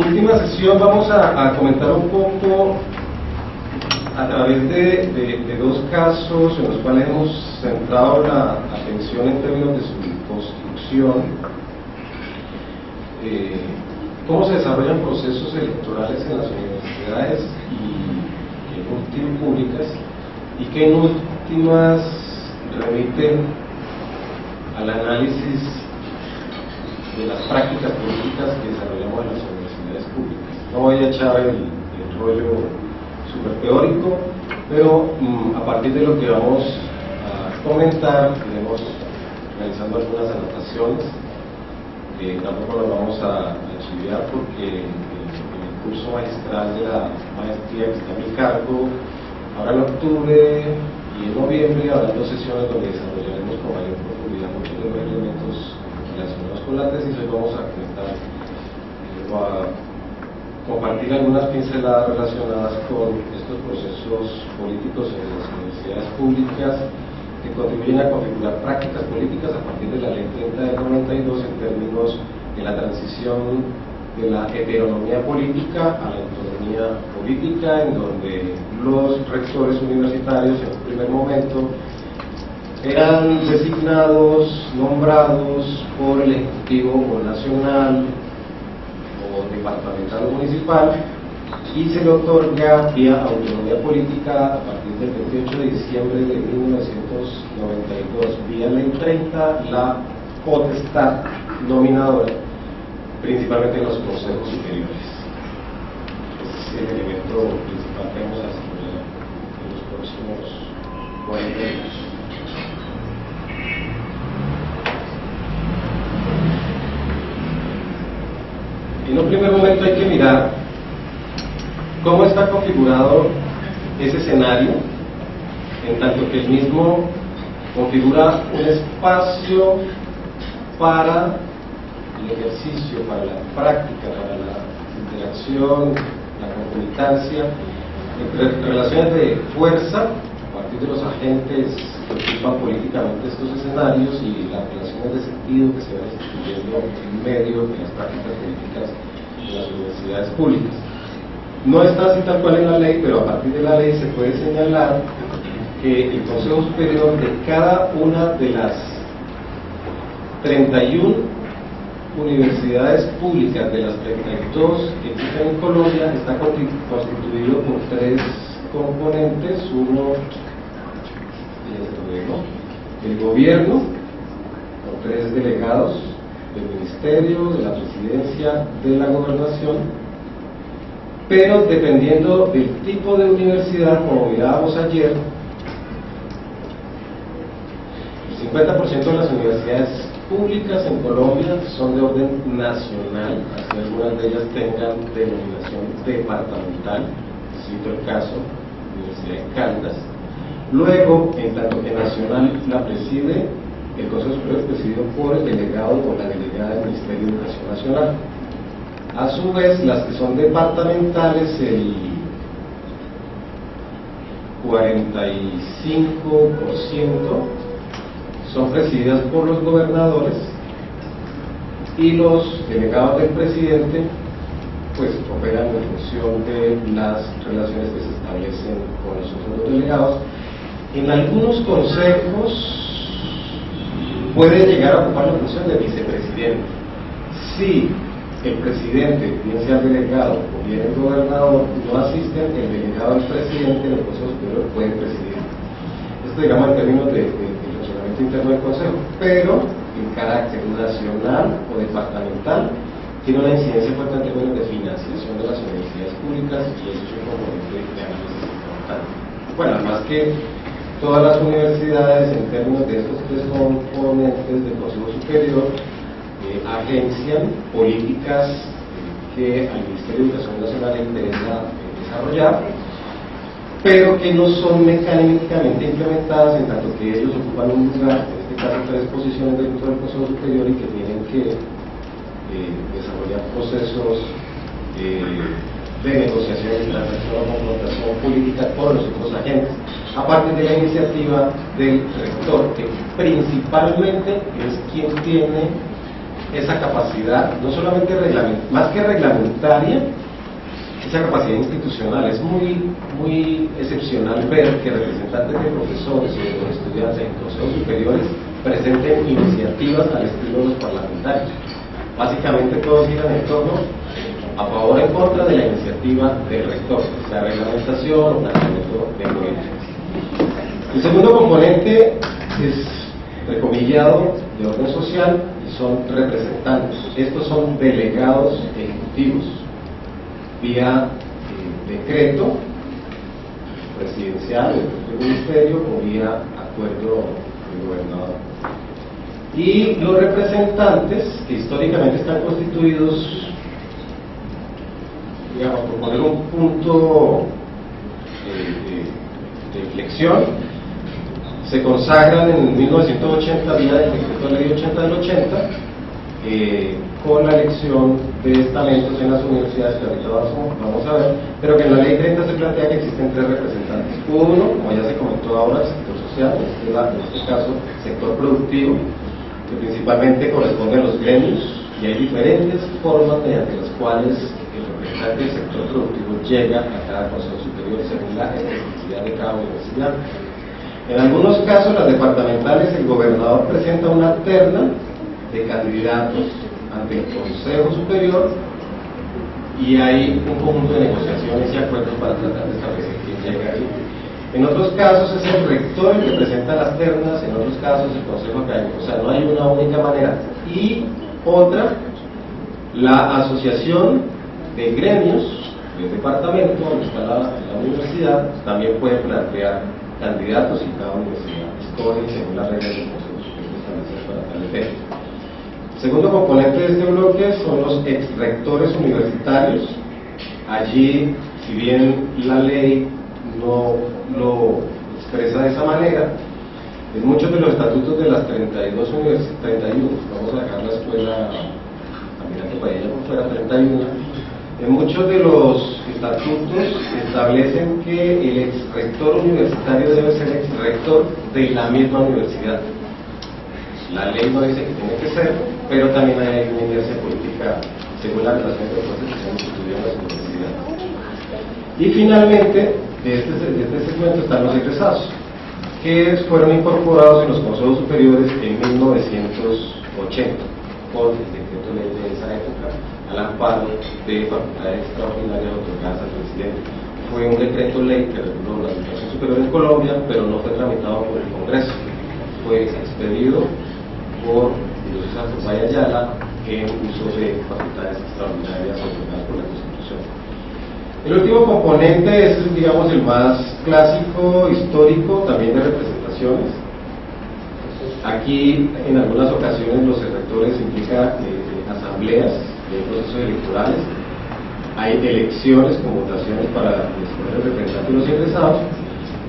última sesión vamos a comentar un poco a través de dos casos en los cuales hemos centrado la atención en términos de su construcción, cómo se desarrollan procesos electorales en las universidades y en públicas, y que en últimas remiten al análisis de las prácticas políticas que desarrollamos en las universidades públicas. No voy a echar el rollo súper teórico, pero a partir de lo que vamos a comentar, iremos realizando algunas anotaciones. Tampoco nos vamos a chiviar porque en el curso magistral de la maestría que está a mi cargo, ahora en octubre y en noviembre, habrá dos sesiones donde desarrollaremos con mayor profundidad muchos de los elementos relacionados con la tesis. Hoy vamos a comentar o a compartir algunas pinceladas relacionadas con estos procesos políticos en las universidades públicas que contribuyen a configurar prácticas políticas a partir de la Ley 30 del 92 en términos de la transición de la heteronomía política a la autonomía política, en donde los rectores universitarios en un primer momento eran designados, nombrados por el Ejecutivo o nacional o departamental o municipal, y se le otorga vía autonomía política a partir del 28 de diciembre de 1992, vía Ley 30, la potestad nominadora, principalmente en los consejos superiores. Ese es el elemento principal que vamos a desarrollar en los próximos 40 años. En un primer momento hay que mirar cómo está configurado ese escenario, en tanto que el mismo configura un espacio para el ejercicio, para la práctica, para la interacción, la concomitancia, entre relaciones de fuerza a partir de los agentes que ocupan políticamente estos escenarios y las relaciones de sentido que se van instituyendo en medio de las prácticas políticas de las universidades públicas. No está así tal cual en la ley, pero a partir de la ley se puede señalar que el Consejo Superior de cada una de las 31 universidades públicas de las 32 que existen en Colombia está constituido por tres componentes. Uno, el gobierno, por tres delegados del ministerio, de la presidencia, de la gobernación, pero dependiendo del tipo de universidad, como mirábamos ayer, el 50% de las universidades públicas en Colombia son de orden nacional, así algunas de ellas tengan denominación departamental, cito el caso, Universidad de Caldas. Luego, en tanto que nacional la preside, el Consejo Superior es presidido por el delegado o la delegada del Ministerio de Educación Nacional. A su vez, las que son departamentales, el 45% son presididas por los gobernadores, y los delegados del presidente pues operan en función de las relaciones que se establecen con los otros delegados. En algunos consejos puede llegar a ocupar la función de vicepresidente. Si el presidente, bien sea el delegado o bien el gobernador, no asisten, el delegado del presidente del Consejo Superior puede presidir. Esto, digamos, en términos de funcionamiento interno del Consejo, pero en carácter nacional o departamental tiene una incidencia fuerte en términos de financiación de las universidades públicas, y eso es un componente de análisis importante. Bueno, además que todas las universidades, en términos de estos tres componentes del Consejo Superior, agencian políticas que al Ministerio de Educación Nacional le interesa desarrollar, pero que no son mecánicamente implementadas, en tanto que ellos ocupan un lugar, en este caso tres posiciones dentro del Consejo Superior, y que tienen que desarrollar procesos de negociación y transacción o confrontación política con los otros agentes, a partir de la iniciativa del rector, que principalmente es quien tiene esa capacidad, no solamente más que reglamentaria, esa capacidad institucional. Es muy excepcional ver que representantes de profesores y de los estudiantes en consejos superiores presenten iniciativas al estilo de los parlamentarios. Básicamente todos giran en torno a favor o en contra de la iniciativa del rector, sea reglamentación o planteamiento de proyectos. El segundo componente es recomillado de orden social y son representantes. Estos son delegados ejecutivos vía decreto presidencial del ministerio o vía acuerdo del gobernador. Y los representantes, que históricamente están constituidos, digamos, por poner un punto de inflexión, se consagran en 1980 vía del decreto de ley 80 del 80, con la elección de estamentos en las universidades, que ahorita vamos a ver, pero que en la ley 30 se plantea que existen 3 representantes. Uno, como ya se comentó ahora, el sector social, en este caso sector productivo, que principalmente corresponde a los gremios, y hay diferentes formas mediante las cuales el representante del sector productivo llega a cada consejo superior según la especificidad de cada universidad. En algunos casos, las departamentales, el gobernador presenta una terna de candidatos ante el Consejo Superior y hay un conjunto de negociaciones y acuerdos para tratar de establecer quién llega ahí. En otros casos es el rector el que presenta las ternas, en otros casos el Consejo Académico, o sea, no hay una única manera. Y otra, la asociación de gremios del departamento donde está la universidad también puede plantear candidatos y cada universidad escoge según las reglas del Consejo Superior establecidas para tal efecto. El segundo componente de este bloque son los exrectores universitarios. Allí, si bien la ley no lo expresa de esa manera, en muchos de los estatutos de las 32 universidades, 31, vamos a dejar la escuela Almirante Padilla por fuera, 31, en muchos de los estatutos establecen que el exrector universitario debe ser exrector de la misma universidad. La ley no dice que tiene que ser, pero también hay una inercia política según la relación de fuerzas que se han instituido en las universidades. Y finalmente, de este segmento están los egresados, que fueron incorporados en los consejos superiores en 1980 por el decreto ley de esa época, al amparo de facultades extraordinarias otorgadas al presidente. Fue un decreto ley que reguló la educación superior en Colombia, pero no fue tramitado por el Congreso. Fue expedido por Zafurvay Ayala en uso de facultades extraordinarias otorgadas por la Constitución. El último componente es, digamos, el más clásico, histórico, también de representaciones. Aquí, en algunas ocasiones, los rectores implican asambleas de procesos electorales, hay elecciones con votaciones para escoger el representante de los ingresados,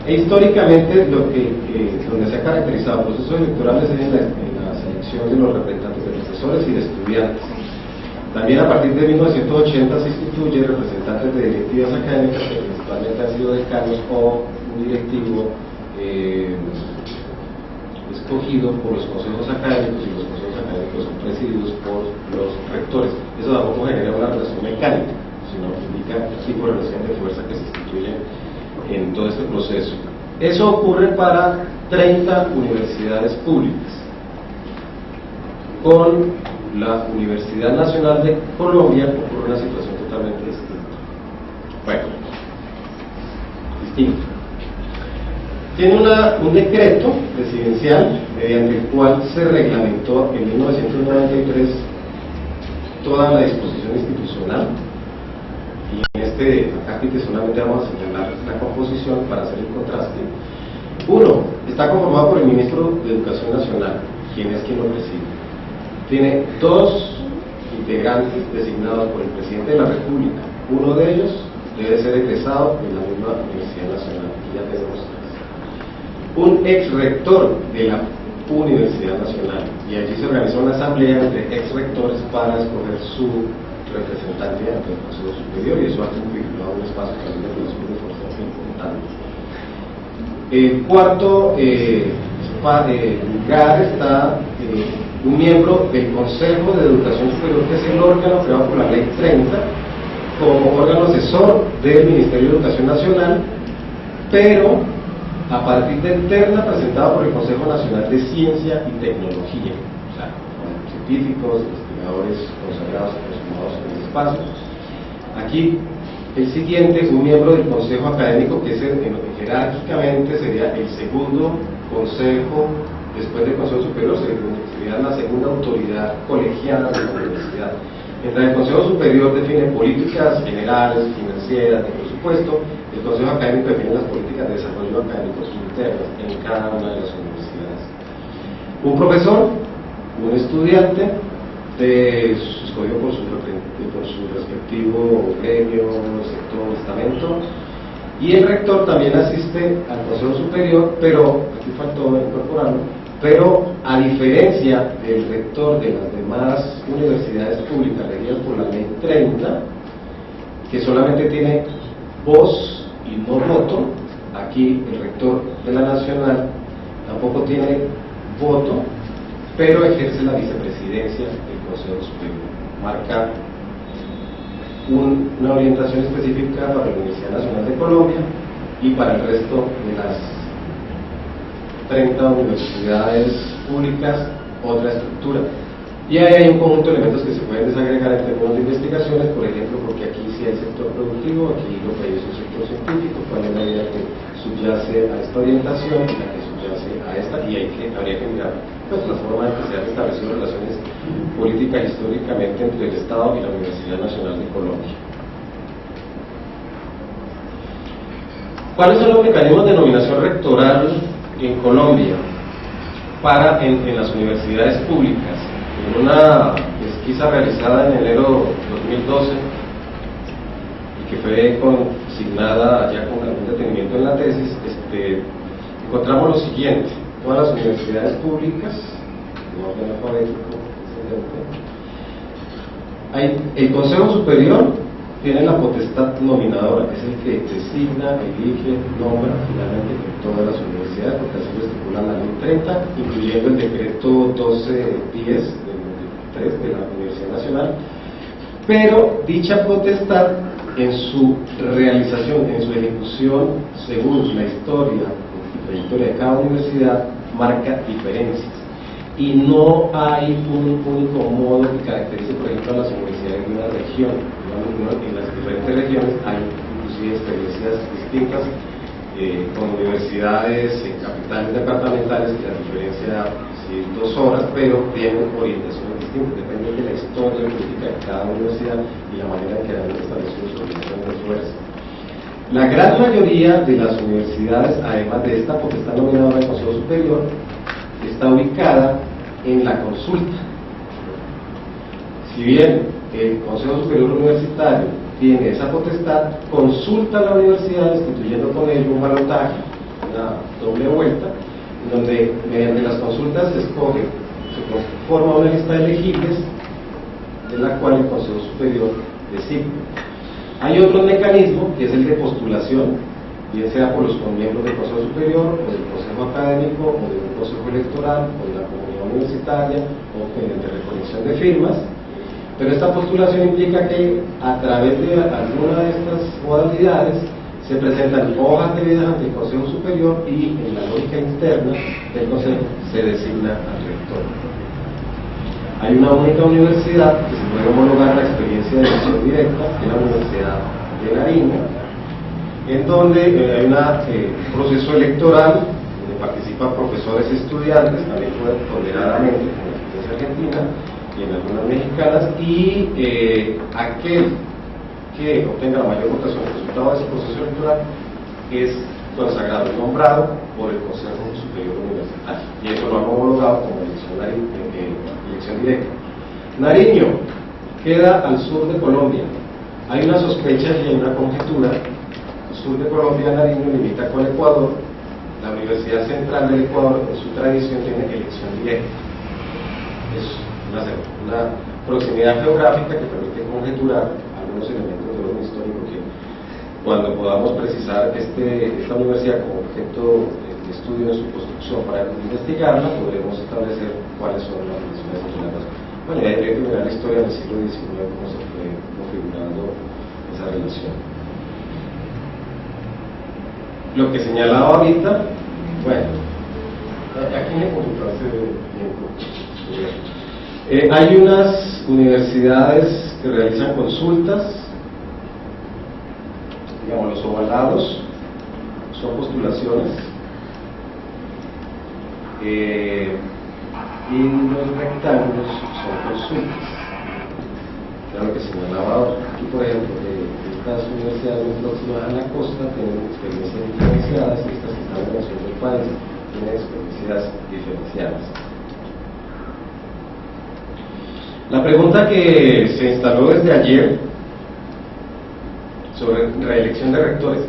e históricamente donde se ha caracterizado procesos electorales es en la selección de los representantes de profesores y de estudiantes. También a partir de 1980 se instituye representantes de directivas académicas que principalmente han sido decanos o un directivo escogido por los consejos académicos, y los consejos académicos son presididos por los rectores. Eso tampoco genera una relación mecánica, sino indica el tipo de relación de fuerza que se instituye en todo este proceso. Eso ocurre para 30 universidades públicas. Con la Universidad Nacional de Colombia ocurre una situación totalmente distinta. Bueno, distinto. Tiene un decreto presidencial mediante el cual se reglamentó en 1993 toda la disposición institucional, y en este acápite solamente vamos a señalar la composición para hacer el contraste. Uno, está conformado por el ministro de Educación Nacional, quien es quien lo preside. Tiene 2 integrantes designados por el presidente de la República. Uno de ellos debe ser egresado de la misma Universidad Nacional, y ya tenemos 3. Un ex rector de la Universidad Nacional, y allí se organizó una asamblea entre ex rectores para escoger su representante ante el Consejo Superior, y eso ha configurado un espacio también de relación de fuerzas importante. El cuarto lugar está un miembro del Consejo de Educación Superior, que es el órgano creado por la Ley 30, como órgano asesor del Ministerio de Educación Nacional, pero a partir de terna presentada por el Consejo Nacional de Ciencia y Tecnología, o sea, con científicos, investigadores consagrados y consumados en el espacio. Aquí, el siguiente, un miembro del Consejo Académico, que es jerárquicamente sería el segundo consejo, después del Consejo Superior, sería la segunda autoridad colegiada de la universidad. Mientras el Consejo Superior define políticas generales, financieras, de presupuesto, el Consejo Académico define las políticas de desarrollo académico internas en cada una de las universidades. Un profesor, un estudiante, escogido por su respectivo gremio, sector, estamento, y el rector también asiste al Consejo Superior, pero, aquí faltó incorporarlo, pero a diferencia del rector de las demás universidades públicas regidas por la Ley 30, que solamente tiene voz y no voto, aquí el rector de la Nacional tampoco tiene voto, pero ejerce la vicepresidencia del Consejo Superior. Marca una orientación específica para la Universidad Nacional de Colombia y para el resto de las 30 universidades públicas, otra estructura. Y ahí hay un conjunto de elementos que se pueden desagregar en términos de investigaciones, por ejemplo, porque aquí sí hay sector productivo, aquí lo que hay es un sector científico, cuál es la idea que subyace a esta orientación y la que subyace a esta, y habría que mirar pues la forma en que se han establecido relaciones políticas históricamente entre el Estado y la Universidad Nacional de Colombia. ¿Cuáles son los mecanismos de nominación rectoral en Colombia en las universidades públicas? En una pesquisa realizada en enero de 2012 y que fue consignada ya con algún detenimiento en la tesis, encontramos lo siguiente: todas las universidades públicas, en orden alfabético, el Consejo Superior tiene la potestad nominadora, es el que designa, elige, nombra finalmente todas las universidades, porque así lo estipula la Ley 30, incluyendo el decreto 1210 del 93 de la Universidad Nacional, pero dicha potestad en su realización, en su ejecución, según la historia y trayectoria de cada universidad, marca diferencias. Y no hay un único modo que caracterice, por ejemplo, a las universidades de una región. En las diferentes regiones hay inclusive experiencias distintas, con universidades en capitales departamentales, que la diferencia sí, 2 horas, pero tienen orientaciones distintas, depende de la historia política de cada universidad y la manera en que han establecido su orientación de fuerza. La gran mayoría de las universidades, además de esta potestad nominadora del Consejo Superior, está ubicada en la consulta. Si bien el Consejo Superior Universitario tiene esa potestad, consulta a la universidad instituyendo con ello un balotaje, una doble vuelta, donde mediante las consultas se forma una lista de elegibles de la cual el Consejo Superior designa. Hay otro mecanismo que es el de postulación, bien sea por los miembros del Consejo Superior, o del Consejo Académico, o del Consejo Electoral, o de la comunidad universitaria, o mediante recolección de firmas. Pero esta postulación implica que a través de alguna de estas modalidades se presentan hojas de vida ante el Consejo Superior y en la lógica interna del Consejo se designa al rector. Hay una única universidad que se puede homologar la experiencia de elección directa, que es la Universidad de Nariño, en donde hay un proceso electoral donde participan profesores y estudiantes, también ponderadamente como la experiencia argentina y en algunas mexicanas, y aquel que obtenga la mayor votación del resultado de ese proceso electoral es consagrado, nombrado por el Consejo Superior Universitario, y eso lo han homologado como elección directa. Nariño queda al sur de Colombia. Hay una sospecha y hay una conjetura. El sur de Colombia, Nariño, limita con Ecuador. La Universidad Central del Ecuador, en su tradición, tiene elección directa. Es una proximidad geográfica que permite conjeturar algunos elementos de orden histórico que, cuando podamos precisar esta universidad como objeto estudio, en su construcción, para investigarla, podremos establecer cuáles son las relaciones entre las dos. Bueno, y hay que mirar la historia del siglo XIX, cómo se fue configurando esa relación. Lo que señalaba ahorita, bueno, aquí me consultó hace tiempo. Hay unas universidades que realizan consultas, digamos, los ovalados son postulaciones, y los rectángulos son consultas. Claro que señalaba ahora. Aquí, por ejemplo, estas universidades muy próximas a la costa tienen experiencias diferenciadas, y estas que están en el sur del país tienen experiencias diferenciadas. La pregunta que se instaló desde ayer sobre reelección de rectores.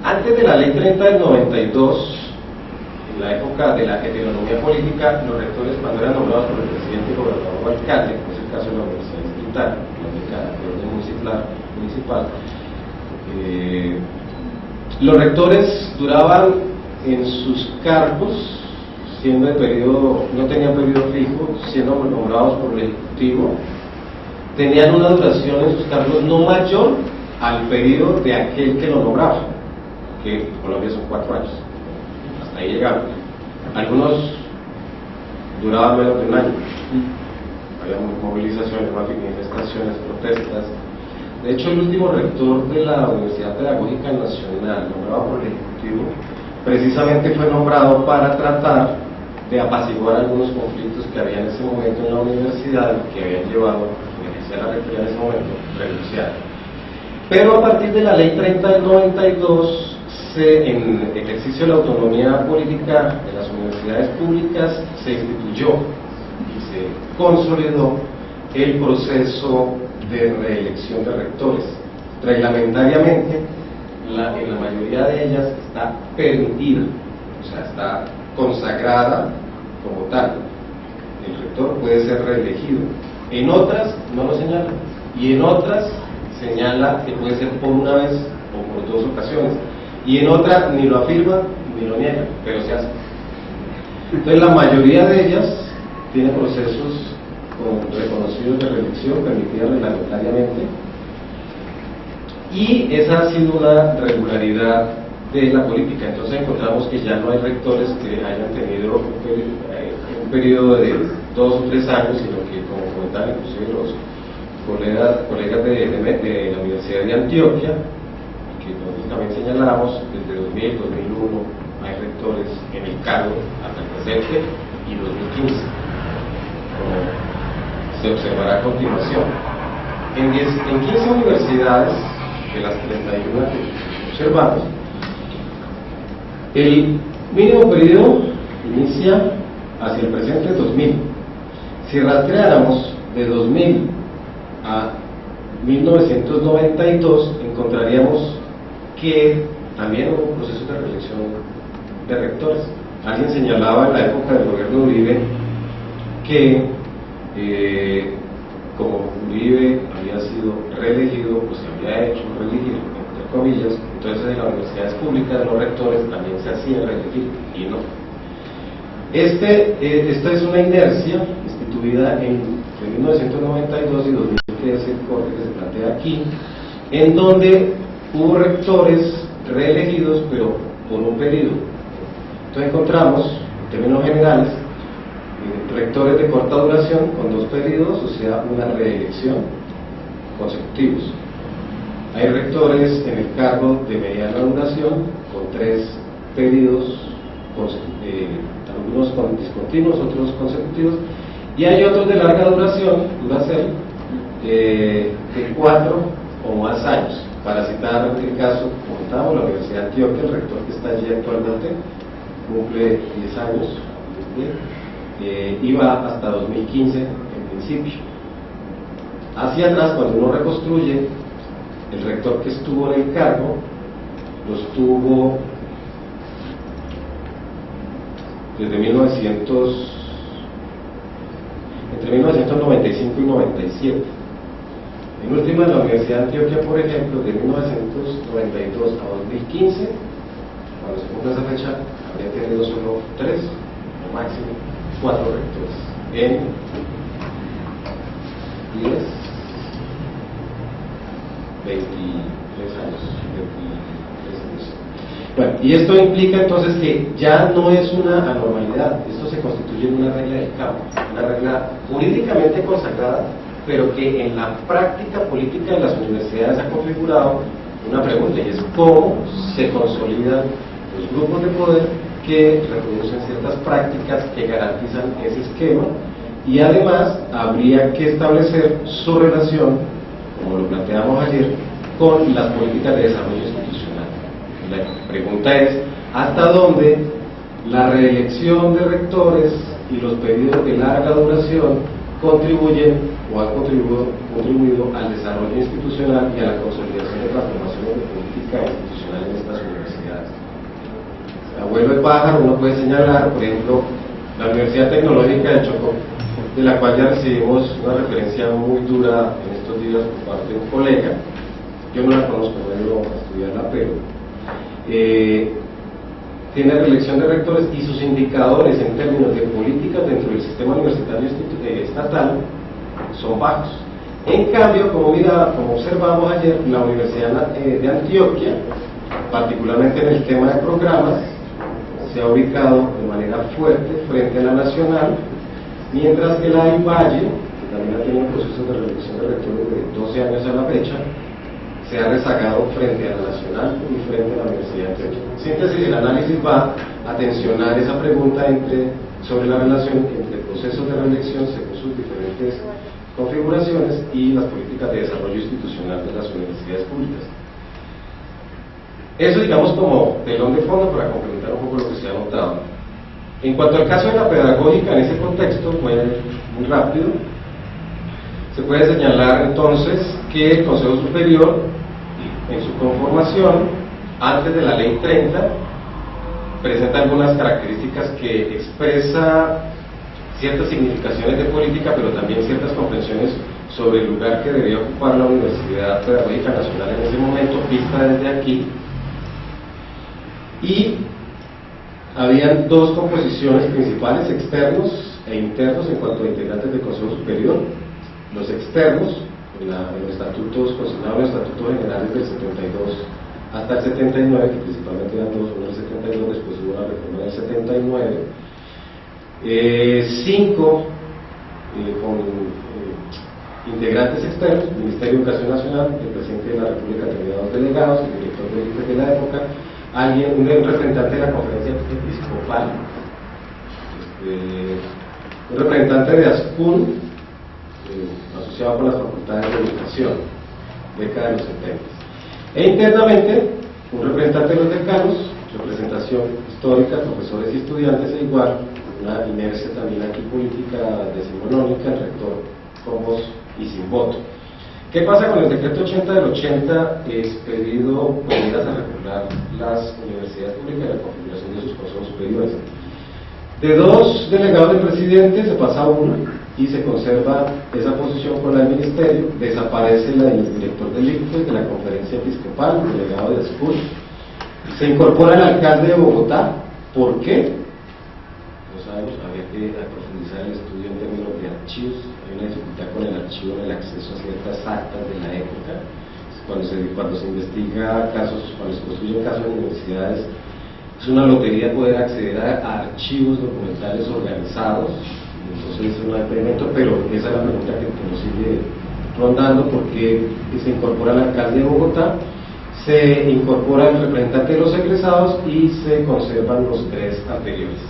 Antes de la ley 30 del 92, en la época de la heteronomía política, los rectores, cuando eran nombrados por el presidente, gobernador o alcalde, como es el caso de la Universidad Distrital, la de orden municipal, los rectores duraban en sus cargos, siendo de periodo, no tenían periodo fijo, siendo nombrados por el Ejecutivo, tenían una duración en sus cargos no mayor al periodo de aquel que lo nombraba, que en Colombia son 4 años. Hasta ahí llegaron. Algunos duraban menos de un año. Había movilizaciones, manifestaciones, protestas. De hecho, el último rector de la Universidad Pedagógica Nacional, nombrado por el Ejecutivo, precisamente fue nombrado para tratar de apaciguar algunos conflictos que había en ese momento en la universidad, que habían llevado a ejercer la rectoría en ese momento, renunciar. Pero a partir de la ley 30 del 92, en ejercicio de la autonomía política de las universidades públicas, se instituyó y se consolidó el proceso de reelección de rectores. Reglamentariamente, en la mayoría de ellas está permitida, o sea, está consagrada como tal. El rector puede ser reelegido. En otras no lo señala, y en otras señala que puede ser por una vez o por 2 ocasiones, y en otra ni lo afirma ni lo niega, pero se hace. Entonces, la mayoría de ellas tiene procesos reconocidos de reelección, permitidos reglamentariamente, y esa ha sido una regularidad de la política. Entonces encontramos que ya no hay rectores que hayan tenido un periodo de 2 o 3 años, sino que, como comentaban inclusive los colegas de la Universidad de Antioquia, que nosotros también señalamos, desde 2000, 2001 hay rectores en el cargo hasta el presente, y 2015, como se observará a continuación. En 15 universidades de las 31 que observamos, el mínimo periodo inicia hacia el presente 2000. Si rastreáramos de 2000 a 1992, encontraríamos que también hubo un proceso de reelección de rectores. Alguien señalaba en la época del gobierno de Uribe que como Uribe había sido reelegido, pues se había hecho reelegir, entre comillas, entonces en las universidades públicas los rectores también se hacían reelegir, y no. Esta es una inercia instituida en 1992 y 2013, el corte que se plantea aquí, en donde hubo rectores reelegidos, pero por un periodo. Entonces encontramos, en términos generales, rectores de corta duración con 2 periodos, o sea, una reelección consecutivos. Hay rectores en el cargo de mediana duración con 3 periodos, algunos discontinuos, otros consecutivos, y hay otros de larga duración, de 4 o más años. Para citar el caso, como comentábamos, la Universidad de Antioquia, el rector que está allí actualmente cumple 10 años, iba hasta 2015 en principio. Hacia atrás, cuando uno reconstruye, el rector que estuvo en el cargo lo estuvo desde entre 1995 y 97. En última, en la Universidad de Antioquia, por ejemplo, de 1992 a 2015, cuando se cumpla esa fecha, habría tenido solo 3 o máximo 4 rectores en 10, 23 años, 23 años. Bueno, y esto implica entonces que ya no es una anormalidad, esto se constituye en una regla del campo, una regla jurídicamente consagrada, pero que en la práctica política de las universidades ha configurado una pregunta, y es cómo se consolidan los grupos de poder que reproducen ciertas prácticas que garantizan ese esquema, y además habría que establecer su relación, como lo planteamos ayer, con las políticas de desarrollo institucional. La pregunta es, ¿hasta dónde la reelección de rectores y los periodos de larga duración contribuyen o han contribuido al desarrollo institucional y a la consolidación de transformaciones de política institucional en estas universidades? Abuelo de pájaro, uno puede señalar, por ejemplo, la Universidad Tecnológica de Chocó, de la cual ya recibimos una referencia muy dura en estos días por parte de un colega. Yo no la conozco, no he ido a estudiarla, pero tiene reelección de rectores y sus indicadores en términos de políticas dentro del sistema universitario estatal son bajos. En cambio, como observamos ayer, la Universidad de Antioquia, particularmente en el tema de programas, se ha ubicado de manera fuerte frente a la nacional, mientras que la del Valle, que también ha tenido procesos de reelección de rectores de 12 años a la fecha, se ha rezagado frente a la nacional y frente a la Universidad de Antioquia. En síntesis, el análisis va a tensionar esa pregunta sobre la relación entre procesos de reelección según sus diferentes configuraciones y las políticas de desarrollo institucional de las universidades públicas. Eso, digamos, como telón de fondo para complementar un poco lo que se ha notado. En cuanto al caso de la pedagógica, en ese contexto, muy rápido, se puede señalar entonces que el Consejo Superior, en su conformación, antes de la Ley 30, presenta algunas características que expresa ciertas significaciones de política, pero también ciertas comprensiones sobre el lugar que debía ocupar la Universidad Pedagógica Nacional en ese momento, vista desde aquí. Y habían 2 composiciones principales, externos e internos, en cuanto a integrantes del Consejo Superior. Los externos, en los estatutos, consignados en los estatutos generales del 72 hasta el 79, que principalmente eran 2, uno del 72, después hubo una reforma del 79, 5 con integrantes externos: Ministerio de Educación Nacional, el presidente de la República tenía 2 delegados, el director del IFE de la época, un representante de la Conferencia Episcopal, un representante de ASCUN, asociado con las facultades de educación, década de los 70. E internamente, un representante de los decanos, representación histórica, profesores y estudiantes, e igual, una inercia también aquí política decimonónica, el rector con voz y sin voto. ¿Qué pasa con el decreto 80 del 80, expedido con miras a regular las universidades públicas y la configuración de sus consejos superiores? De 2 delegados del presidente se pasa a 1 y se conserva esa posición con la del ministerio. Desaparece la del director del ICFES, de la Conferencia Episcopal, el delegado de ASCUR. Se incorpora el alcalde de Bogotá. ¿Por qué? No sabemos, habría que profundizar el estudio en términos de archivos. Hay una dificultad con el archivo en el acceso a ciertas actas de la época. Cuando se investiga casos, cuando se construyen casos en universidades, es una lotería poder acceder a archivos documentales organizados. Entonces es un experimento, pero esa es la pregunta que nos sigue rondando: ¿por qué se incorpora el alcalde de Bogotá? Se incorpora el representante de los egresados y se conservan los 3 anteriores.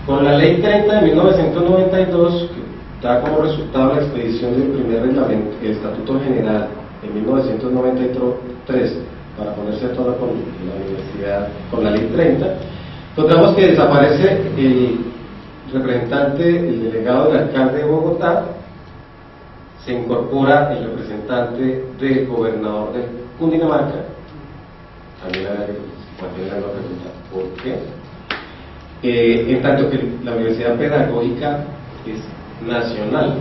Con la Ley 30 de 1992, que da como resultado la expedición del primer reglamento, el Estatuto General, en 1993, para ponerse a tono con la universidad, con la Ley 30, encontramos que desaparece el representante, el delegado del alcalde de Bogotá, se incorpora el representante del gobernador de Cundinamarca. También había que mantener la pregunta: ¿por qué? En tanto que la Universidad Pedagógica es nacional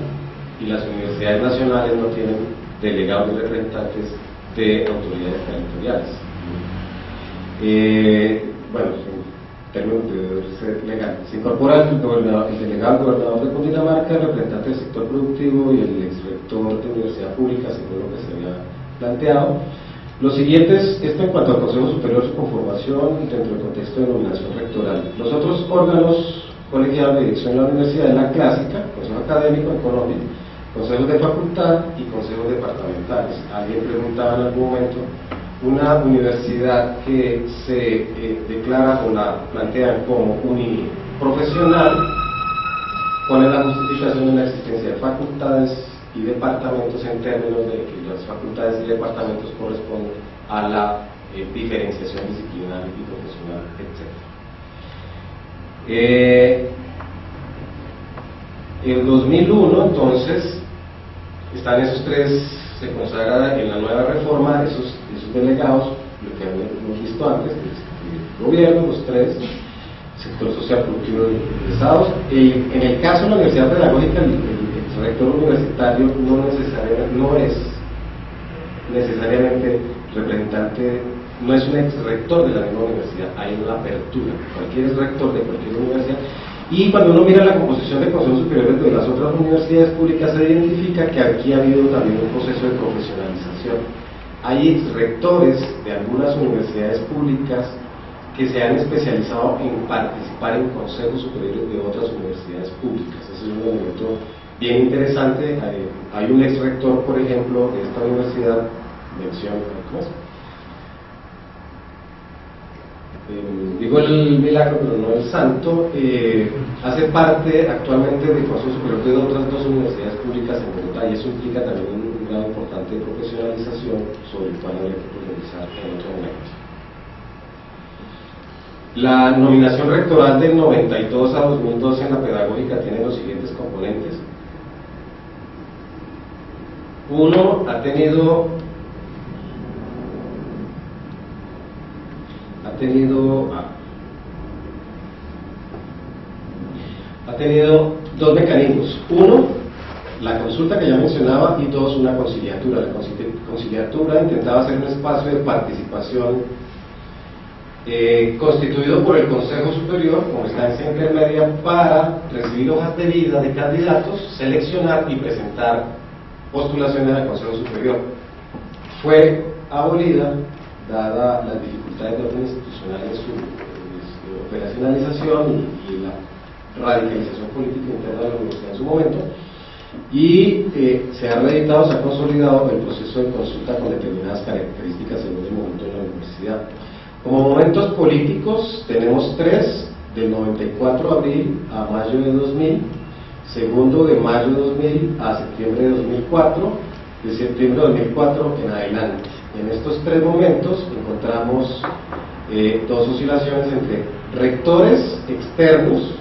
y las universidades nacionales no tienen delegados y representantes de autoridades territoriales. Bueno, en términos de legal, se incorpora el delegado al gobernador de Cundinamarca, el representante del sector productivo y el exrector de universidad pública, según lo que se había planteado. Lo siguiente es esto en cuanto al Consejo Superior, su conformación dentro del contexto de nominación rectoral. Los otros órganos colegiados de dirección de la universidad es la clásica, Consejo Académico en Colombia, consejos de facultad y consejos departamentales. Alguien preguntaba en algún momento, una universidad que se declara o la plantean como uniprofesional, ¿cuál es la justificación de la existencia de facultades y departamentos en términos de que las facultades y departamentos corresponden a la diferenciación disciplinar y profesional, etc.? En 2001, entonces, están esos tres, se consagra en la nueva reforma esos delegados, lo que hemos visto antes, el gobierno, los tres, sector social, productivo y egresados. En el caso de la Universidad Pedagógica, el rector universitario no es necesariamente representante, no es un ex rector de la misma universidad, hay una apertura, cualquier ex rector de cualquier universidad. Y cuando uno mira la composición de consejos superiores de las otras universidades públicas, se identifica que aquí ha habido también un proceso de profesionalización. Hay ex rectores de algunas universidades públicas que se han especializado en participar en consejos superiores de otras universidades públicas. Ese es un elemento bien interesante. Hay un ex rector, por ejemplo, de esta universidad, digo el milagro, pero no el santo, hace parte actualmente del Consejo Superior de otras dos universidades públicas en Bogotá, y eso implica también un grado importante de profesionalización sobre el cual habría que profundizar en otro momento. La nominación rectoral del 92 a 2012 en la pedagógica tiene los siguientes componentes. Uno, ha tenido dos mecanismos. Uno, la consulta que ya mencionaba, y dos, una conciliatura. La conciliatura intentaba ser un espacio de participación constituido por el Consejo Superior como instancia intermedia para recibir hojas de vida de candidatos, seleccionar y presentar postulaciones al Consejo Superior. Fue abolida dada las dificultades de orden institucional en su operacionalización y la radicalización política interna de la universidad en su momento, y se ha reeditado, se ha consolidado el proceso de consulta con determinadas características según el momento de la universidad. Como momentos políticos tenemos tres: del 94 de abril a mayo de 2000, segundo de mayo de 2000 a septiembre de 2004, de septiembre de 2004 en adelante. En estos tres momentos encontramos dos oscilaciones entre rectores externos,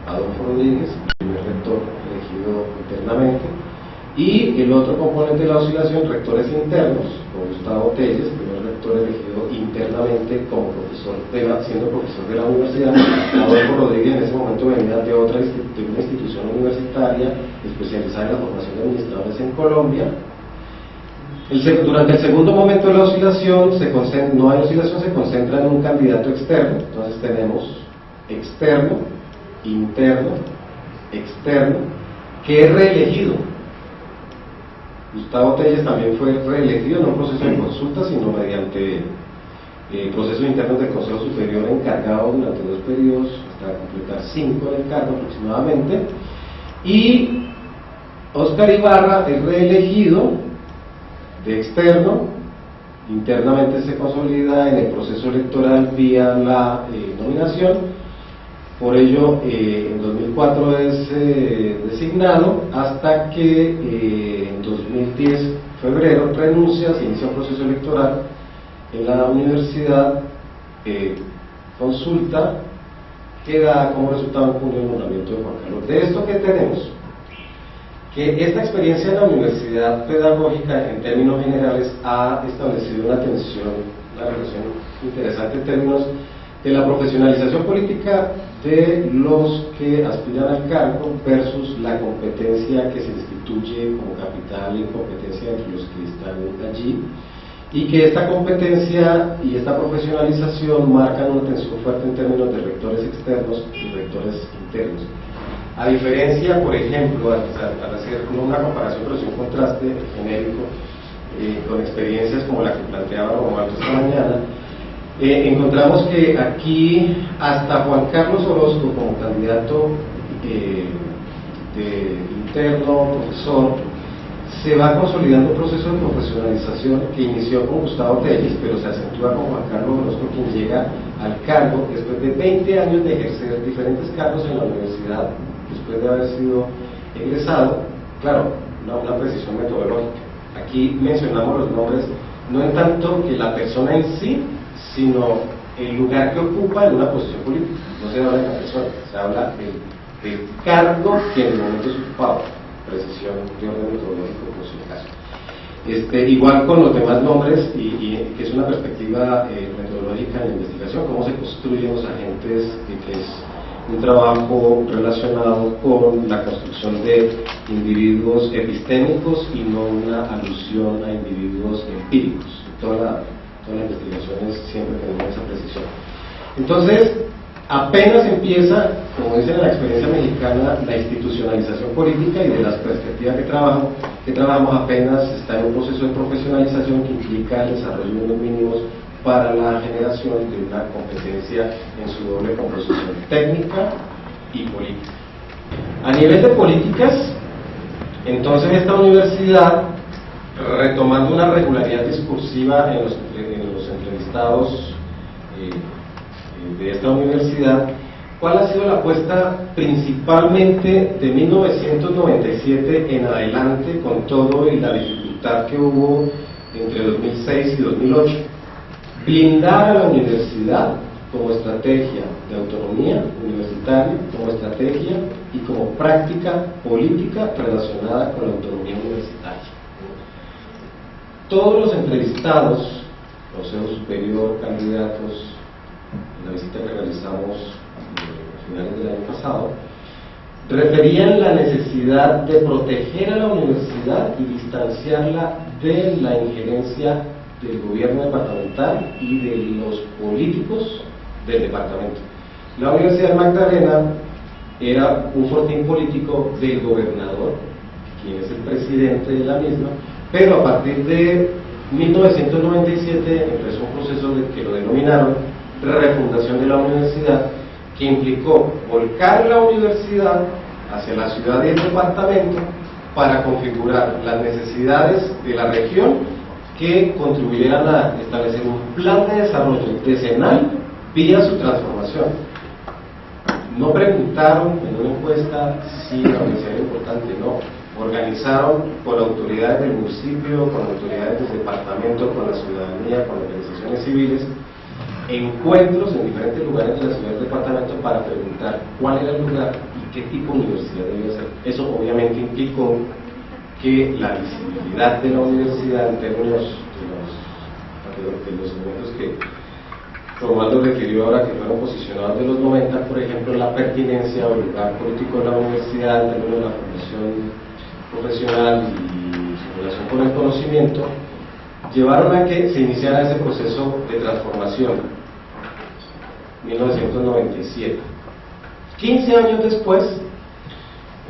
Adolfo Rodríguez, primer rector elegido internamente, y el otro componente de la oscilación, rectores internos, con Gustavo Telles, primer rector elegido internamente como profesor siendo profesor de la universidad. Adolfo Rodríguez en ese momento venía de una institución universitaria especializada en la formación de administradores en Colombia. Durante el segundo momento de la oscilación, no hay oscilación, se concentra en un candidato externo. Entonces tenemos externo, interno, externo, que es reelegido. Gustavo Telles también fue reelegido, no en proceso de consulta, sino mediante procesos internos del Consejo Superior, encargado durante 2 periodos, hasta completar 5 en el cargo aproximadamente. Y Óscar Ibarra es reelegido de externo, internamente se consolida en el proceso electoral vía la nominación. Por ello, en 2004 es designado hasta que en 2010, febrero, renuncia, se inicia un proceso electoral en la universidad, consulta, que da como resultado en junio el nombramiento de Juan Carlos. De esto, ¿qué tenemos? Que esta experiencia en la universidad pedagógica, en términos generales, ha establecido una relación interesante en términos de la profesionalización política de los que aspiran al cargo versus la competencia que se instituye como capital y competencia entre los que están allí, y que esta competencia y esta profesionalización marcan una tensión fuerte en términos de rectores externos y rectores internos. A diferencia, por ejemplo, al hacer una comparación pero sin un contraste genérico con experiencias como la que planteaba Romualdo esta mañana, encontramos que aquí hasta Juan Carlos Orozco como candidato de interno, profesor, se va consolidando un proceso de profesionalización que inició con Gustavo Telles, pero se acentúa con Juan Carlos Orozco, quien llega al cargo después de 20 años de ejercer diferentes cargos en la universidad, después de haber sido egresado. Claro, una precisión metodológica. Aquí mencionamos los nombres no en tanto que la persona en sí, sino el lugar que ocupa en una posición política. No se habla de la persona, se habla del cargo que en el momento es ocupado. Precisión de orden metodológico por su caso. Igual con los demás nombres, y que es una perspectiva metodológica en la investigación, cómo se construyen los agentes, que es un trabajo relacionado con la construcción de individuos epistémicos y no una alusión a individuos empíricos. Toda la investigación es siempre tenemos esa precisión. Entonces, apenas empieza, como dicen en la experiencia mexicana, la institucionalización política, y de las perspectivas que trabajamos apenas está en un proceso de profesionalización que implica el desarrollo de unos mínimos para la generación de una competencia en su doble composición técnica y política. A nivel de políticas, entonces esta universidad, retomando una regularidad discursiva en los entrevistados de esta universidad, ¿cuál ha sido la apuesta principalmente de 1997 en adelante, con todo y la dificultad que hubo entre 2006 y 2008? Blindar a la universidad como estrategia de autonomía universitaria, como estrategia y como práctica política relacionada con la autonomía universitaria. Todos los entrevistados, Consejo Superior, candidatos, en la visita que realizamos a finales del año pasado, referían la necesidad de proteger a la universidad y distanciarla de la injerencia del gobierno departamental y de los políticos del departamento. La Universidad de Magdalena era un fortín político del gobernador, quien es el presidente de la misma, pero a partir de 1997 empezó un proceso que lo denominaron refundación de la universidad, que implicó volcar la universidad hacia la ciudad y el departamento para configurar las necesidades de la región que contribuyeran a establecer un plan de desarrollo decenal vía su transformación. No preguntaron en una encuesta si la universidad era importante, no. Organizaron con autoridades del municipio, con autoridades del departamento, con la ciudadanía, con organizaciones civiles, encuentros en diferentes lugares de la ciudad del departamento para preguntar cuál era el lugar y qué tipo de universidad debía ser. Eso obviamente implicó que la visibilidad de la universidad en términos de los elementos que Romualdo refirió ahora, que fueron posicionados de los 90, por ejemplo, la pertinencia o el lugar político de la universidad en términos de la formación profesional y su relación con el conocimiento, llevaron a que se iniciara ese proceso de transformación, 1997. 15 años después,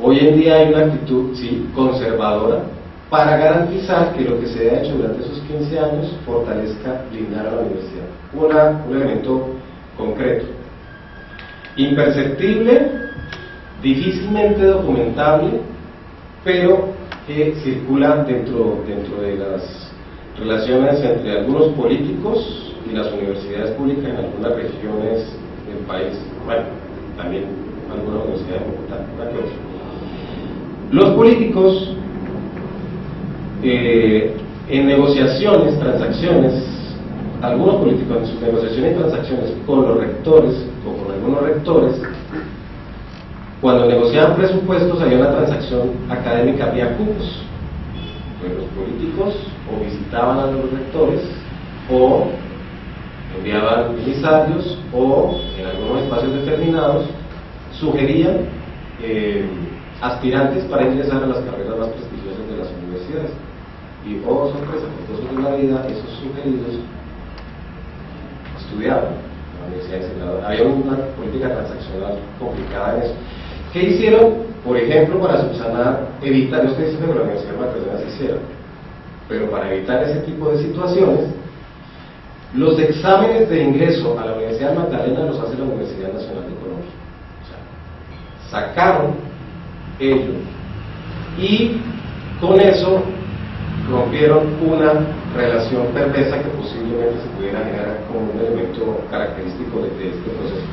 hoy en día hay una actitud conservadora para garantizar que lo que se ha hecho durante esos 15 años fortalezca, blindar a la universidad. Un elemento concreto, imperceptible, difícilmente documentable, pero que circula dentro de las relaciones entre algunos políticos y las universidades públicas en algunas regiones del país. Bueno, también algunas universidades de Bogotá, una que otra. Los políticos en negociaciones, transacciones, algunos políticos en sus negociaciones y transacciones con los rectores o con algunos rectores, cuando negociaban presupuestos había una transacción académica vía cupos. Pues los políticos o visitaban a los rectores o enviaban emisarios o en algunos espacios determinados sugerían aspirantes para ingresar a las carreras más prestigiosas de las universidades. y oh sorpresa, por cosas de la vida, esos sugeridos estudiaron en la Universidad de Extremadura. Había una política transaccional complicada en eso. ¿Qué hicieron? Por ejemplo, para subsanar, evitar, no estoy diciendo que la Universidad de Magdalena se hiciera, pero para evitar ese tipo de situaciones, los exámenes de ingreso a la Universidad de Magdalena los hace la Universidad Nacional de Colombia. O sea, sacaron ellos y con eso rompieron una relación perversa que posiblemente se pudiera generar como un elemento característico de este proceso.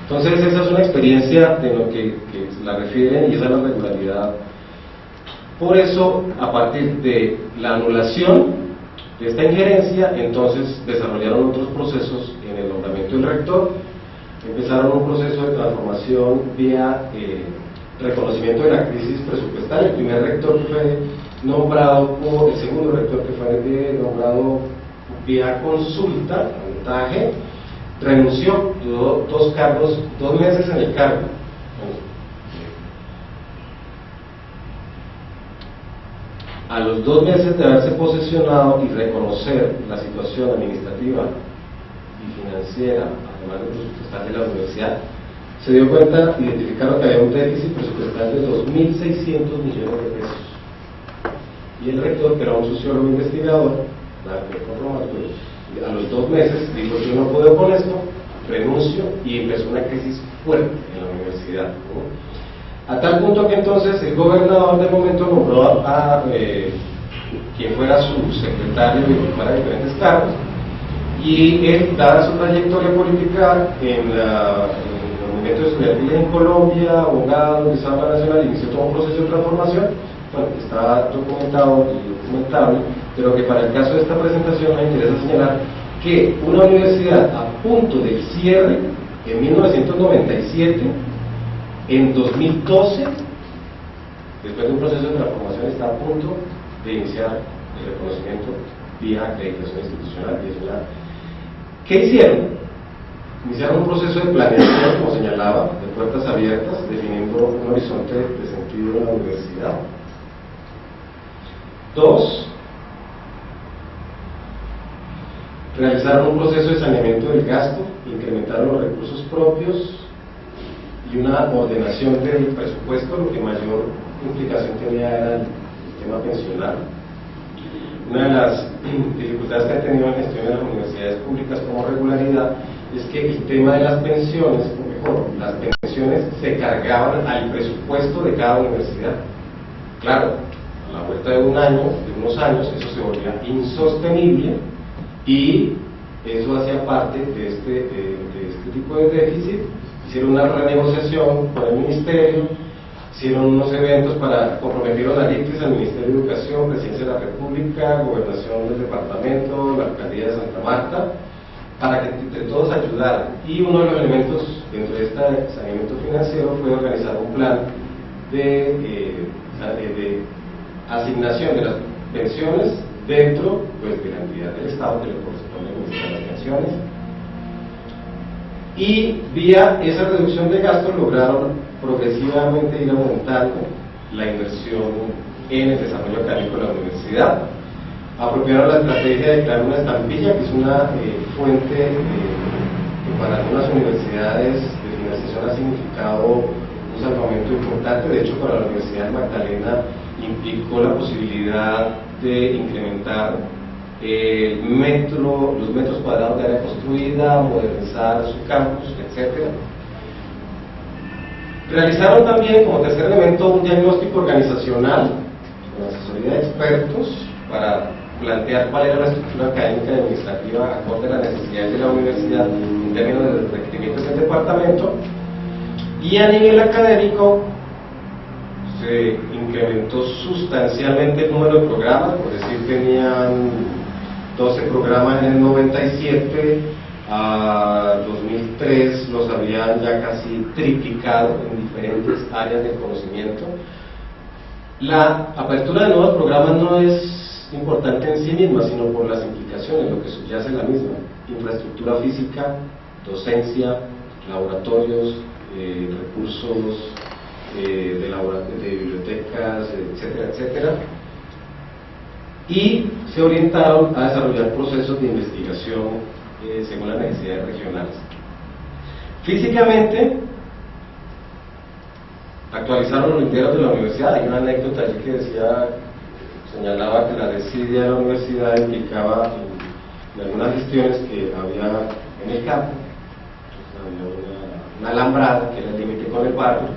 Entonces esa es una experiencia de lo que la refieren y esa es la regularidad. Por eso, a partir de la anulación de esta injerencia, entonces desarrollaron otros procesos en el nombramiento del rector, empezaron un proceso de transformación vía reconocimiento de la crisis presupuestaria. El primer rector que fue nombrado, o el segundo rector que fue nombrado vía consulta, montaje, renunció, duró 2 meses en el cargo. A los 2 meses de haberse posesionado y reconocer la situación administrativa y financiera, además de presupuestal de la universidad, se dio cuenta, identificaron que había un déficit presupuestal de 2.600 millones de pesos. Y el rector, que era un sociólogo investigador, a los 2 meses dijo: yo no puedo con esto, renuncio, y empezó una crisis fuerte en la universidad, ¿no? A tal punto que entonces el gobernador de momento nombró a quien fuera su secretario y ocupara diferentes cargos, y él, dada su trayectoria política en el movimiento estudiantil en Colombia, abogado, de Asamblea Nacional, inició todo un proceso de transformación. Bueno, está documentado y documentable, pero que para el caso de esta presentación me interesa señalar que una universidad a punto del cierre en 1997, en 2012, después de un proceso de transformación, está a punto de iniciar el reconocimiento vía acreditación institucional. ¿Qué hicieron? Iniciaron un proceso de planeación, como señalaba, de puertas abiertas, definiendo un horizonte de sentido en la universidad. 2, realizaron un proceso de saneamiento del gasto, incrementaron los recursos propios y una ordenación del presupuesto. Lo que mayor implicación tenía era el sistema pensional. Una de las dificultades que han tenido en gestión de las universidades públicas como regularidad es que el tema de las pensiones, o mejor, las pensiones se cargaban al presupuesto de cada universidad. Claro, a la vuelta de unos años, eso se volvía insostenible y eso hacía parte de este tipo de déficit. Hicieron una renegociación con el ministerio, hicieron unos eventos para comprometer a ICTIS, al Ministerio de Educación, Presidencia de la República, Gobernación del Departamento, la Alcaldía de Santa Marta, para que entre todos ayudaran. Y uno de los elementos dentro de este saneamiento financiero fue organizar un plan de asignación de las pensiones dentro, pues, de la entidad del Estado que le corresponde administrar las pensiones, y vía esa reducción de gastos lograron progresivamente ir aumentando la inversión en el desarrollo académico de la universidad. Apropiaron la estrategia de crear una estampilla, que es una fuente que para algunas universidades de financiación ha significado un salvamento importante. De hecho, para la Universidad de Magdalena implicó la posibilidad de incrementar los metros cuadrados de área construida, modernizar su campus, etc. Realizaron también, como tercer elemento, un diagnóstico organizacional con asesoría de expertos para plantear cuál era la estructura académica y administrativa acorde a las necesidades de la universidad en términos de los requerimientos del departamento. Y a nivel académico se incrementó sustancialmente el número de programas, por decir, tenían 12 programas en el 97, a 2003 los habían ya casi triplicado en diferentes áreas del conocimiento. La apertura de nuevos programas no es importante en sí misma, sino por las implicaciones, lo que subyace en la misma: infraestructura física, docencia, laboratorios, recursos de bibliotecas, etcétera, etcétera. y se orientaron a desarrollar procesos de investigación según las necesidades regionales. Físicamente, actualizaron los linderos de la universidad. Hay una anécdota allí que señalaba que la desidia de la universidad implicaba en algunas gestiones que había en el campo. Había una alambrada que era el límite con el barrio,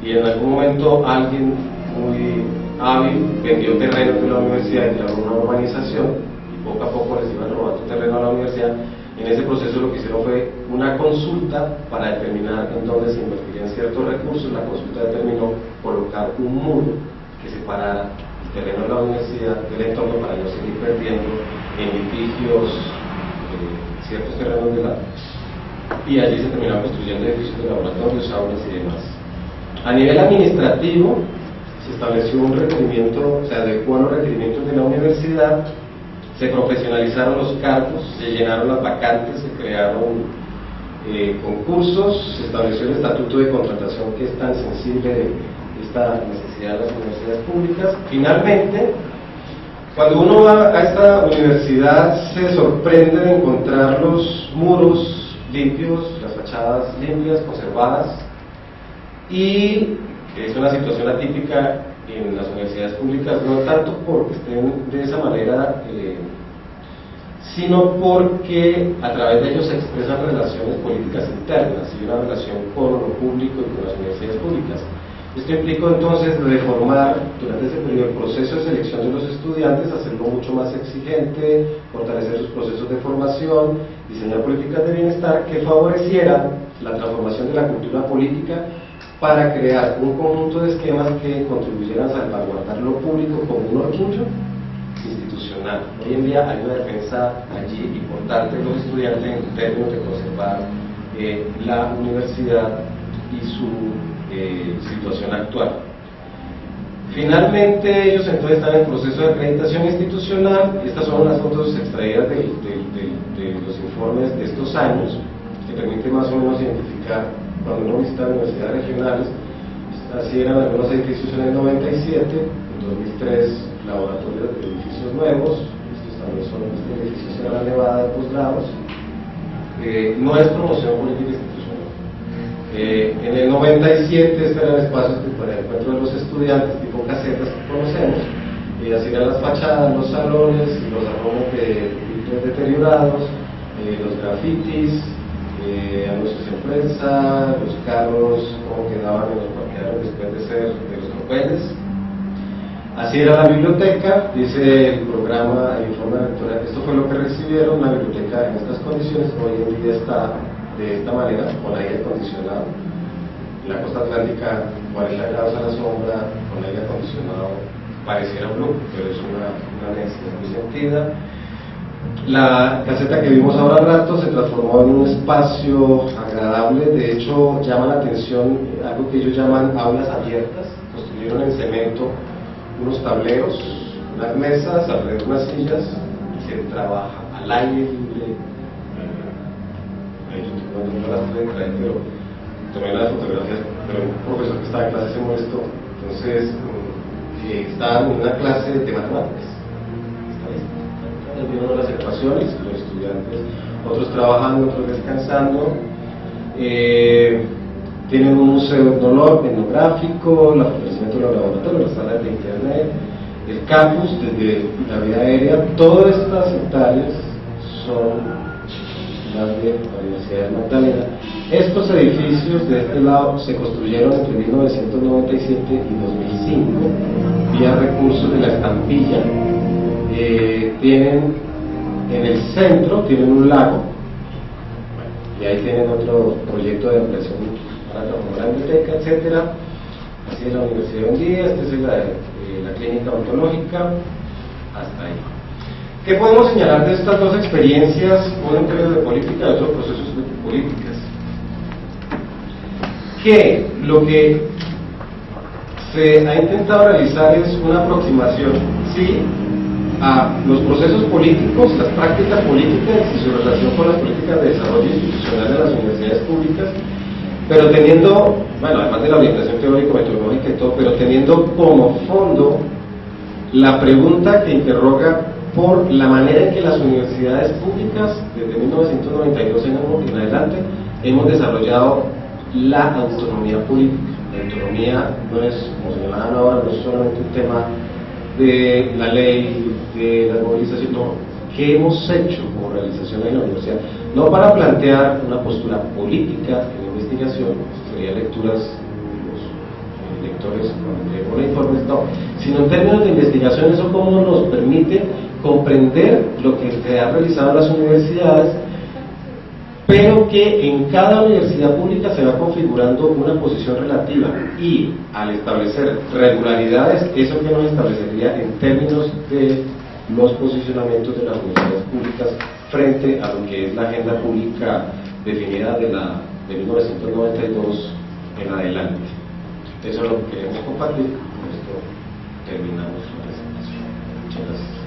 y en algún momento alguien muy hábil vendió terreno de la universidad y creó una urbanización, y poco a poco les iban robando terreno a la universidad. En ese proceso lo que hicieron fue una consulta para determinar en dónde se invertirían ciertos recursos. La consulta determinó colocar un muro que separara el terreno de la universidad del entorno para no seguir perdiendo en litigios ciertos terrenos de la... Y allí se terminaron construyendo edificios de laboratorios, aulas y demás. A nivel administrativo, se estableció un requerimiento, se adecuó a los requerimientos de la universidad, se profesionalizaron los cargos, se llenaron las vacantes, se crearon concursos, se estableció el estatuto de contratación, que es tan sensible de esta necesidad de las universidades públicas. Finalmente, cuando uno va a esta universidad, se sorprende de encontrar los muros limpios, las fachadas limpias, conservadas, y es una situación atípica en las universidades públicas, no tanto porque estén de esa manera, sino porque a través de ellos se expresan relaciones políticas internas y una relación con lo público y con las universidades públicas. Esto implicó entonces reformar durante ese periodo el proceso de selección de los estudiantes, hacerlo mucho más exigente, fortalecer sus procesos de formación, diseñar políticas de bienestar que favorecieran la transformación de la cultura política para crear un conjunto de esquemas que contribuyeran a salvaguardar lo público como un orgullo institucional. Hoy en día hay una defensa allí importante de los estudiantes en términos de conservar la universidad y su situación actual. Finalmente, ellos entonces están en proceso de acreditación institucional. Estas son las fotos extraídas de los informes de estos años, que permiten más o menos identificar cuando uno visita universidades regionales. Así eran algunos edificios en el 97, en 2003 laboratorios de edificios nuevos. Estos también son edificios en la Nevada de posgrados. No es promoción política institucional. En el 97 estos eran espacios para el encuentro de los estudiantes, tipo casetas que conocemos, y así eran las fachadas, los salones de deteriorados, los grafitis, anuncios en prensa, los carros como quedaban en los parqueaderos después de ser de los tropeles. Así era la biblioteca, dice el programa, el informe electoral. Esto fue lo que recibieron, una biblioteca en estas condiciones. Hoy en día está de esta manera, con aire acondicionado. En la costa atlántica, 40 grados a la sombra, con aire acondicionado, pareciera un lujo, pero es una necesidad muy sentida. La caseta que vimos ahora al rato se transformó en un espacio agradable. De hecho, llama la atención algo que ellos llaman aulas abiertas. Construyeron en cemento unos tableros, unas mesas, alrededor de unas sillas, y se trabaja al aire libre. No las pueden traer, pero tomé las fotografías, pero un profesor que estaba en clase se molestó. Entonces, estaban en una clase de matemáticas. Viendo las ecuaciones, los estudiantes, otros trabajando, otros descansando. Tienen un museo etnográfico, el ofrecimiento de los laboratorios, las salas de internet, el campus desde la vía aérea. Todas estas hectáreas son las de la Universidad de Magdalena. Estos edificios de este lado se construyeron entre 1997 y 2005 vía recursos de la estampilla. Tienen en el centro tienen un lago, y ahí tienen otro proyecto de ampliación para transformar la biblioteca, etcétera. Así es la universidad hoy en día. Esta es la clínica odontológica, hasta ahí. ¿Qué podemos señalar de estas dos experiencias, uno en términos de política y otro procesos de políticas? Que lo que se ha intentado realizar es una aproximación, sí, a los procesos políticos, las prácticas políticas y su relación con las políticas de desarrollo institucional de las universidades públicas, pero teniendo, bueno, además de la orientación teórico-metodológica y todo, pero teniendo como fondo la pregunta que interroga por la manera en que las universidades públicas, desde 1992 en adelante, hemos desarrollado la autonomía política. La autonomía no es, como señalaban ahora, no es solamente un tema de la ley, de la movilización, no, ¿qué hemos hecho como realización en la universidad? No para plantear una postura política en investigación, sería lecturas, los lectores con informes, no, sino en términos de investigación, eso cómo nos permite comprender lo que se ha realizado en las universidades, pero que en cada universidad pública se va configurando una posición relativa, y al establecer regularidades, eso que nos establecería en términos de los posicionamientos de las universidades públicas frente a lo que es la agenda pública definida de 1992 en adelante. Eso es lo que queremos compartir. Con esto terminamos la presentación. Muchas gracias.